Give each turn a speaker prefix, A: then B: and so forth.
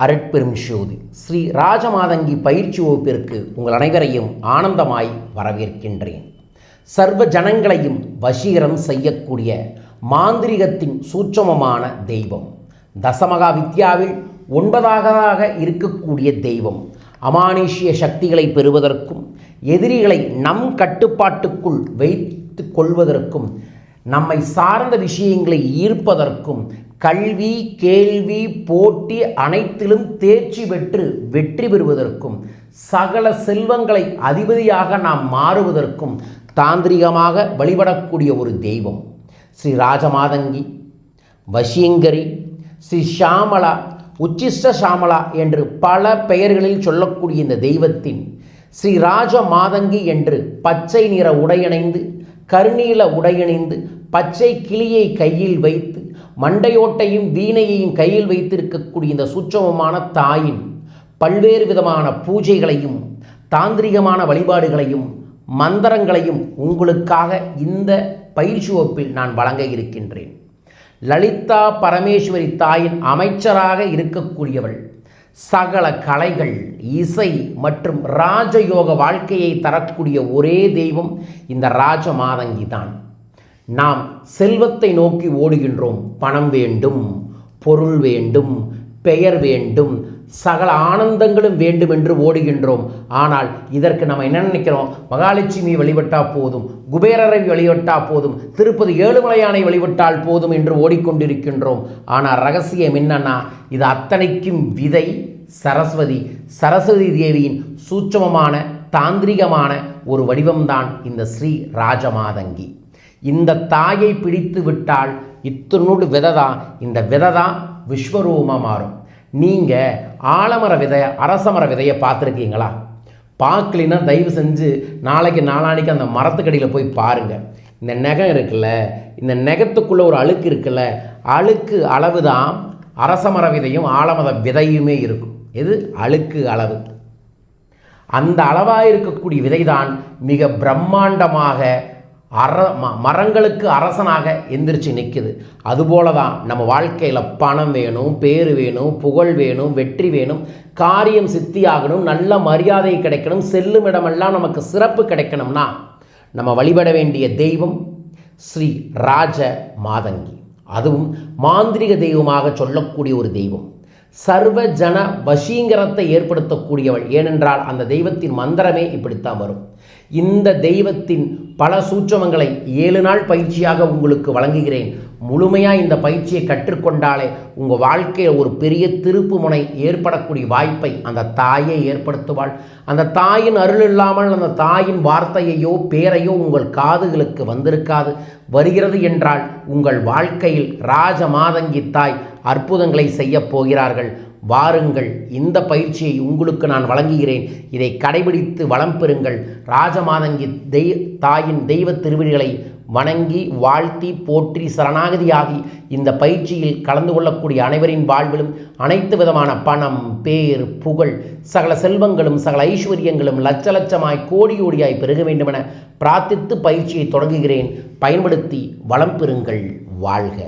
A: அருட்பெரும் ஜோதி ஸ்ரீ ராஜமாதங்கி பயிற்சி வகுப்பிற்கு உங்கள் அனைவரையும் ஆனந்தமாய் வரவேற்கின்றேன். சர்வ ஜனங்களையும் வசீகரம் செய்யக்கூடிய மாந்திரிகத்தின் சூட்சமமான தெய்வம், தசமகா வித்யாவில் 9ஆவதாக இருக்கக்கூடிய தெய்வம், அமானுஷ்ய சக்திகளை பெறுவதற்கும் எதிரிகளை நம் கட்டுப்பாட்டுக்குள் வைத்து கொள்வதற்கும் நம்மை சார்ந்த விஷயங்களை ஈர்ப்பதற்கும் கல்வி, கேள்வி, போட்டி அனைத்திலும் தேர்ச்சி பெற்று வெற்றி பெறுவதற்கும் சகல செல்வங்களை அதிபதியாக நாம் மாறுவதற்கும் தாந்திரிகமாக வழிபடக்கூடிய ஒரு தெய்வம் ஸ்ரீ ராஜமாதங்கி, வசீங்கரி, ஸ்ரீ ஷாமலா, உச்சிஷ்ட ஷாமலா என்று பல பெயர்களில் சொல்லக்கூடிய இந்த தெய்வத்தின் ஸ்ரீ ராஜமாதங்கி என்று பச்சை நிற உடையணிந்து, கருநீல உடையணிந்து, பச்சை கிளியை கையில் வைத்து, மண்டையோட்டையும் வீணையையும் கையில் வைத்திருக்கக்கூடிய இந்த சூட்சமமான தாயின் பல்வேறு விதமான பூஜைகளையும் தாந்திரிகமான வழிபாடுகளையும் மந்திரங்களையும் உங்களுக்காக இந்த பயிற்சி வகுப்பில் நான் வழங்க இருக்கின்றேன். லலிதா பரமேஸ்வரி தாயின் அமைச்சராக இருக்கக்கூடியவள், சகல கலைகள், இசை மற்றும் ராஜயோக வாழ்க்கையை தரக்கூடிய ஒரே தெய்வம் இந்த ராஜமாதங்கி தான். நாம் செல்வத்தை நோக்கி ஓடுகின்றோம். பணம் வேண்டும், பொருள் வேண்டும், பெயர் வேண்டும், சகல ஆனந்தங்களும் வேண்டும் என்று ஓடுகின்றோம். ஆனால் இதற்கு நம்ம என்ன நினைக்கிறோம்? மகாலட்சுமி வழிபட்டால் போதும், குபேரரை வழிபட்டால் போதும், திருப்பதி ஏழுமலையானை வழிபட்டால் போதும் என்று ஓடிக்கொண்டிருக்கின்றோம். ஆனால் ரகசியம் என்னன்னா, இது அத்தனைக்கும் விதை சரஸ்வதி தேவியின் சூட்சமமான தாந்திரிகமான ஒரு வடிவம்தான் இந்த ஸ்ரீ ராஜமாதங்கி. இந்த தாயை பிடித்து விட்டால் இத்தனோடு விதை தான், இந்த விதை தான் விஸ்வரூபமாக மாறும். நீங்கள் ஆலமர விதைய, அரசமர விதையை பார்த்துருக்கீங்களா? பார்க்கலின்னா தயவு செஞ்சு நாளைக்கு நாளானிக்கு அந்த மரத்துக்கடியில் போய் பாருங்கள். இந்த நெகம் இருக்குல்ல, இந்த நெகத்துக்குள்ளே ஒரு அழுக்கு இருக்குல்ல, அழுக்கு அளவு தான் அரசமர விதையும் ஆலமர விதையுமே இருக்கும். இது அழுக்கு அளவு. அந்த அளவாக இருக்கக்கூடிய விதைதான் மிக பிரம்மாண்டமாக மரங்களுக்கு அரசனாக எந்திரிச்சு நிற்குது. அதுபோல தான் நம்ம வாழ்க்கையில் பணம் வேணும், பேர் வேணும், புகழ் வேணும், வெற்றி வேணும், காரியம் சித்தியாகணும், நல்ல மரியாதை கிடைக்கணும், செல்லும் இடமெல்லாம் நமக்கு சிறப்பு கிடைக்கணும்னா நம்ம வழிபட வேண்டிய தெய்வம் ஸ்ரீ ராஜ மாதங்கி. அதுவும் மாந்திரிக தெய்வமாக சொல்லக்கூடிய ஒரு தெய்வம். சர்வ ஜன வசீகரத்தை ஏற்படுத்தக்கூடியவள். ஏனென்றால் அந்த தெய்வத்தின் மந்திரமே இப்படித்தான் வரும். இந்த தெய்வத்தின் பல சூட்சமங்களை 7 நாள் பயிற்சியாக உங்களுக்கு வழங்குகிறேன். முழுமையாக இந்த பயிற்சியை கற்றுக்கொண்டாலே உங்கள் வாழ்க்கையில் ஒரு பெரிய திருப்பு முனை ஏற்படக்கூடிய வாய்ப்பை அந்த தாயை ஏற்படுத்துவாள். அந்த தாயின் அருள் இல்லாமல் அந்த தாயின் வார்த்தையையோ பேரையோ உங்கள் காதுகளுக்கு வந்திருக்காது. வருகிறது என்றால் உங்கள் வாழ்க்கையில் ராஜமாதங்கி தாய் அற்புதங்களை செய்யப் போகிறார்கள். வாருங்கள், இந்த பயிற்சியை உங்களுக்கு நான் வழங்குகிறேன். இதை கடைபிடித்து வளம் பெறுங்கள். ராஜமாதங்கி தாயின் தெய்வ திருவிழிகளை வணங்கி வாழ்த்தி போற்றி சரணாகதியாகி இந்த பயிற்சியில் கலந்து கொள்ளக்கூடிய அனைவரின் வாழ்விலும் அனைத்து விதமான பணம், பேர், புகழ், சகல செல்வங்களும் சகல ஐஸ்வர்யங்களும் லட்ச லட்சமாய் கோடி கோடியாய் பெருக வேண்டுமென பிரார்த்தித்து பயிற்சியை தொடங்குகிறேன். பயன்படுத்தி வளம் பெறுங்கள். வாழ்க.